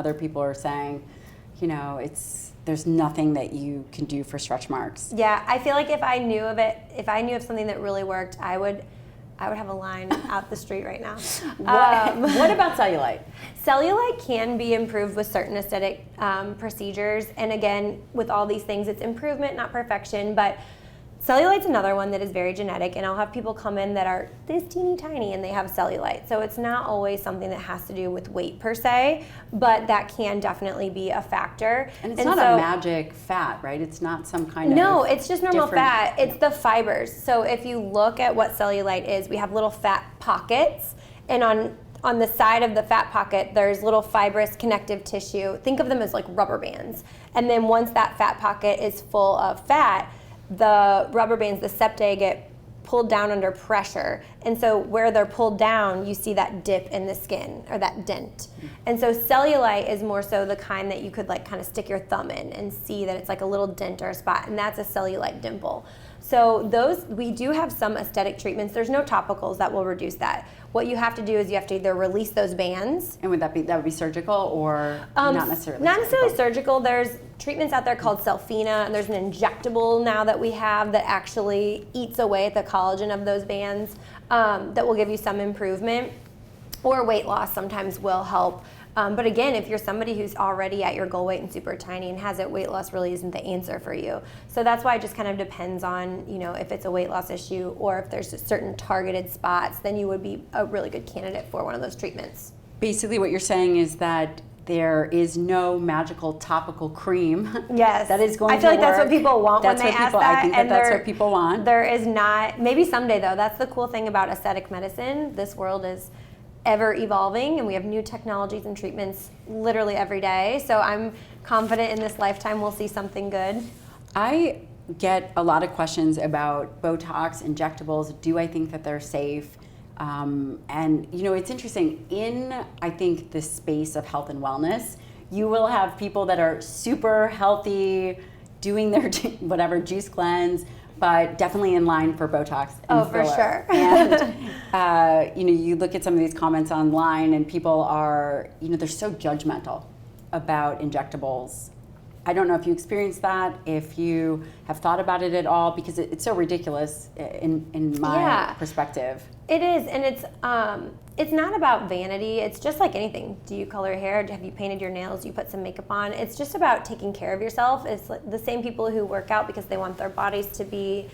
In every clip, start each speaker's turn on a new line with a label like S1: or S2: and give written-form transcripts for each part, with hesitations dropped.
S1: other people are saying, there's nothing that you can do for stretch marks.
S2: Yeah, I feel like if I knew of something that really worked, I would have a line out the street right now.
S1: What about cellulite?
S2: Cellulite can be improved with certain aesthetic procedures. And again, with all these things, it's improvement, not perfection. But cellulite's another one that is very genetic. And I'll have people come in that are this teeny tiny and they have cellulite. So it's not always something that has to do with weight per se, but that can definitely be a factor.
S1: And it's not a magic fat, right? It's not some kind of
S2: No, it's just normal fat.
S1: different-
S2: It's the fibers. So if you look at what cellulite is, we have little fat pockets, and on the side of the fat pocket, there's little fibrous connective tissue. Think of them as like rubber bands. And then once that fat pocket is full of fat, the rubber bands, the septae, get pulled down under pressure. And so where they're pulled down, you see that dip in the skin, or that dent. And so cellulite is more so the kind that you could like kind of stick your thumb in and see that it's like a little dent or a spot, and that's a cellulite dimple. So those, we do have some aesthetic treatments. There's no topicals that will reduce that. What you have to do is you have to either release those bands.
S1: And that would be surgical or not necessarily?
S2: Not necessarily surgical. There's treatments out there called Selfina, and there's an injectable now that we have that actually eats away at the collagen of those bands, that will give you some improvement. Or weight loss sometimes will help. But again, if you're somebody who's already at your goal weight and super tiny and has it, weight loss really isn't the answer for you. So that's why it just kind of depends on, if it's a weight loss issue or if there's certain targeted spots, then you would be a really good candidate for one of those treatments.
S1: Basically what you're saying is that there is no magical topical cream.
S2: Yes.
S1: That is going to work.
S2: I feel like that's what people want when they ask that.
S1: I think that's what people want.
S2: There is not, maybe someday though, that's the cool thing about aesthetic medicine. This world is ever evolving, and we have new technologies and treatments literally every day. So I'm confident in this lifetime we'll see something good.
S1: I get a lot of questions about Botox, injectables. Do I think that they're safe? And it's interesting, in I think the space of health and wellness, you will have people that are super healthy, doing their whatever juice cleanse, but definitely in line for Botox and
S2: filler. For sure.
S1: And you look at some of these comments online, and people are, they're so judgmental about injectables. I don't know if you experienced that, if you have thought about it at all, because it's so ridiculous in my perspective.
S2: It is, and it's not about vanity. It's just like anything. Do you color your hair? Have you painted your nails? Do you put some makeup on? It's just about taking care of yourself. It's like the same people who work out because they want their bodies to be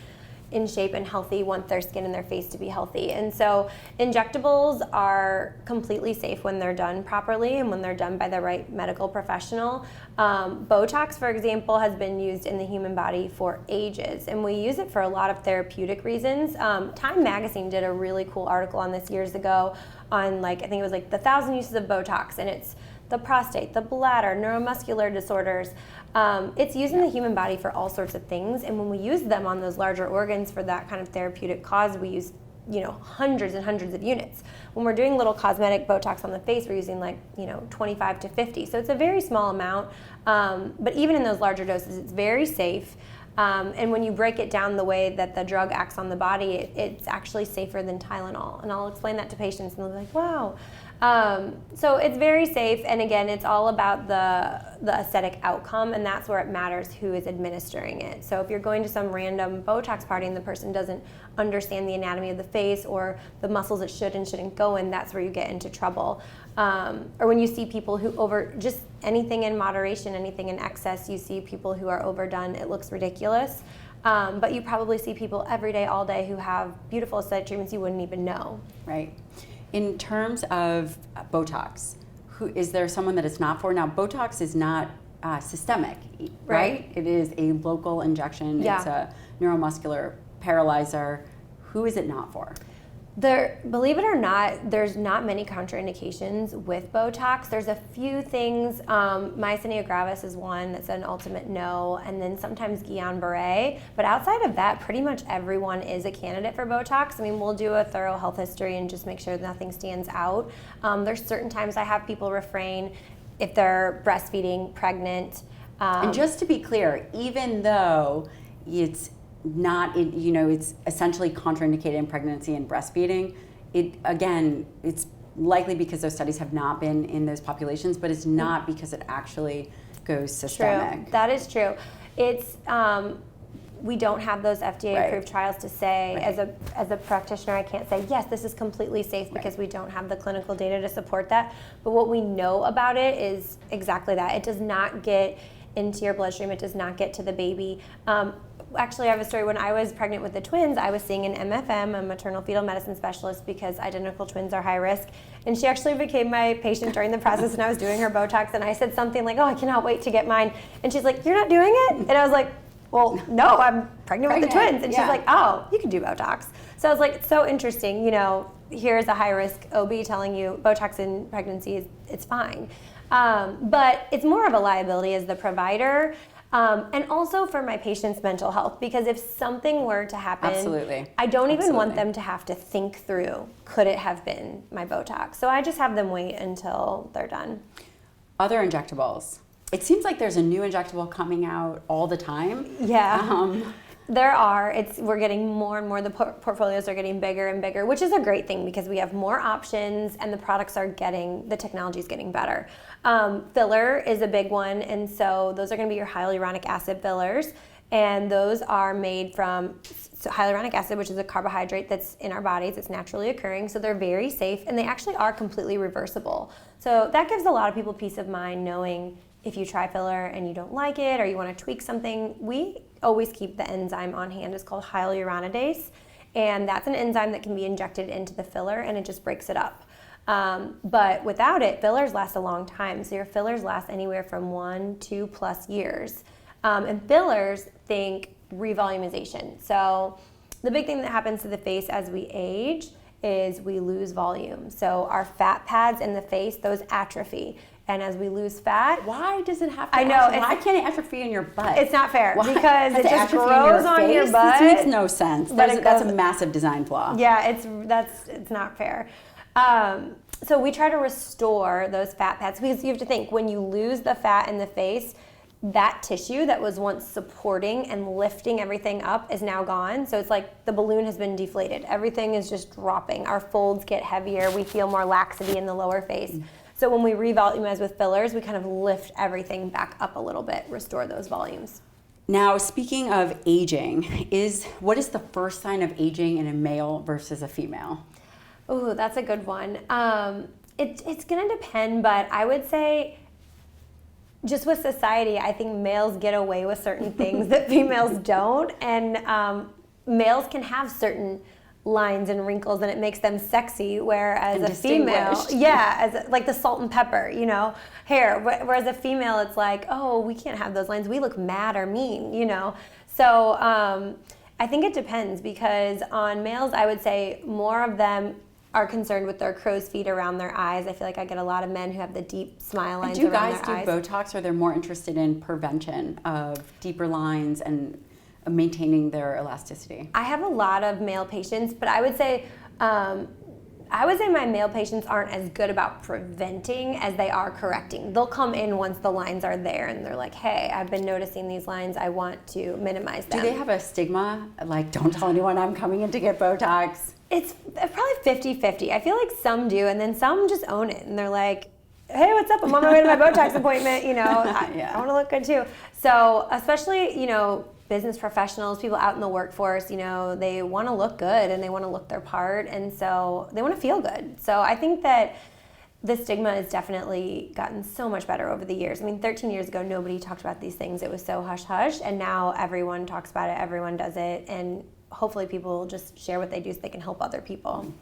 S2: in shape and healthy, want their skin and their face to be healthy. And so injectables are completely safe when they're done properly and when they're done by the right medical professional. Botox, for example, has been used in the human body for ages, and we use it for a lot of therapeutic reasons. Time magazine did a really cool article on this years ago on I think it was the 1,000 uses of Botox, and it's the prostate, the bladder, neuromuscular disorders. It's used in the human body for all sorts of things, and when we use them on those larger organs for that kind of therapeutic cause, we use hundreds and hundreds of units. When we're doing little cosmetic Botox on the face, we're using 25 to 50. So it's a very small amount, but even in those larger doses, it's very safe. And when you break it down the way that the drug acts on the body, it's actually safer than Tylenol. And I'll explain that to patients, and they'll be like, wow. So it's very safe, and again, it's all about the aesthetic outcome, and that's where it matters who is administering it. So if you're going to some random Botox party and the person doesn't understand the anatomy of the face or the muscles it should and shouldn't go in, that's where you get into trouble. Or when you see people who just anything in moderation, anything in excess, you see people who are overdone, it looks ridiculous. But you probably see people every day, all day, who have beautiful aesthetic treatments you wouldn't even know.
S1: Right. In terms of Botox, is there someone that it's not for? Now, Botox is not systemic, right? It is a local injection.
S2: Yeah.
S1: It's a neuromuscular paralyzer. Who is it not for?
S2: Believe it or not, there's not many contraindications with Botox. There's a few things. Myasthenia gravis is one that's an ultimate no, and then sometimes Guillain-Barré. But outside of that, pretty much everyone is a candidate for Botox. I mean, we'll do a thorough health history and just make sure nothing stands out. There's certain times I have people refrain if they're breastfeeding, pregnant.
S1: And just to be clear, even though it's it's essentially contraindicated in pregnancy and breastfeeding, it's likely because those studies have not been in those populations, but it's not because it actually goes systemic.
S2: True. That is true. It's we don't have those FDA-approved trials to say, as a practitioner, I can't say, yes, this is completely safe because we don't have the clinical data to support that. But what we know about it is exactly that. It does not get into your bloodstream. It does not get to the baby. Actually, I have a story. When I was pregnant with the twins, I was seeing an MFM, a maternal fetal medicine specialist, because identical twins are high risk. And she actually became my patient during the process, and I was doing her Botox, and I said something like, oh, I cannot wait to get mine. And she's like, you're not doing it? And I was like, well, no, I'm pregnant with the twins. And she's like, oh, you can do Botox. So I was like, it's so interesting, you know, here's a high-risk OB telling you Botox in pregnancy, it's fine. But it's more of a liability as the provider. And also for my patient's mental health, because if something were to happen, I don't even want them to have to think through, could it have been my Botox? So I just have them wait until they're done.
S1: Other injectables. It seems like there's a new injectable coming out all the time.
S2: Yeah. There are. We're getting more and more. The portfolios are getting bigger and bigger, which is a great thing because we have more options and the products are the technology is getting better. Filler is a big one, and so those are going to be your hyaluronic acid fillers, and those are made from hyaluronic acid, which is a carbohydrate that's in our bodies. It's naturally occurring, so they're very safe, and they actually are completely reversible. So that gives a lot of people peace of mind knowing if you try filler and you don't like it or you want to tweak something, we always keep the enzyme on hand. It's called hyaluronidase, and that's an enzyme that can be injected into the filler and it just breaks it up. But without it, fillers last a long time. So your fillers last anywhere from 1 to 2+ years. And fillers think revolumization. So the big thing that happens to the face as we age is we lose volume. So our fat pads in the face, those atrophy. And as we lose fat,
S1: why does it have to?
S2: I know.
S1: Why can't it atrophy in your butt?
S2: It's not fair because it just
S1: atrophy
S2: grows on your butt.
S1: This makes no sense. That's a massive design flaw.
S2: Yeah, it's not fair. So we try to restore those fat pads because you have to think when you lose the fat in the face, that tissue that was once supporting and lifting everything up is now gone. So it's like the balloon has been deflated. Everything is just dropping. Our folds get heavier. We feel more laxity in the lower face. So when we revolumize with fillers, we kind of lift everything back up a little bit, restore those volumes.
S1: Now, speaking of aging, what is the first sign of aging in a male versus a female?
S2: Ooh, that's a good one. It's going to depend, but I would say just with society, I think males get away with certain things that females don't, and males can have certain lines and wrinkles and it makes them sexy, whereas a female, like the salt and pepper, hair, whereas a female, it's like, oh, we can't have those lines, we look mad or mean, So I think it depends because on males, I would say more of them are concerned with their crow's feet around their eyes. I feel like I get a lot of men who have the deep smile lines around their eyes.
S1: Do you guys do Botox, or they're more interested in prevention of deeper lines and maintaining their elasticity?
S2: I have a lot of male patients, but I would say my male patients aren't as good about preventing as they are correcting. They'll come in once the lines are there and they're like, hey, I've been noticing these lines, I want to minimize them.
S1: Do they have a stigma, like, don't tell anyone I'm coming in to get Botox?
S2: It's probably 50-50. I feel like some do, and then some just own it, and they're like, hey, what's up? I'm on my way to my Botox appointment, I want to look good too. So especially, business professionals, people out in the workforce, they want to look good and they want to look their part, and so they want to feel good. So I think that the stigma has definitely gotten so much better over the years. I mean, 13 years ago, nobody talked about these things. It was so hush-hush, and now everyone talks about it, everyone does it, and hopefully people just share what they do so they can help other people.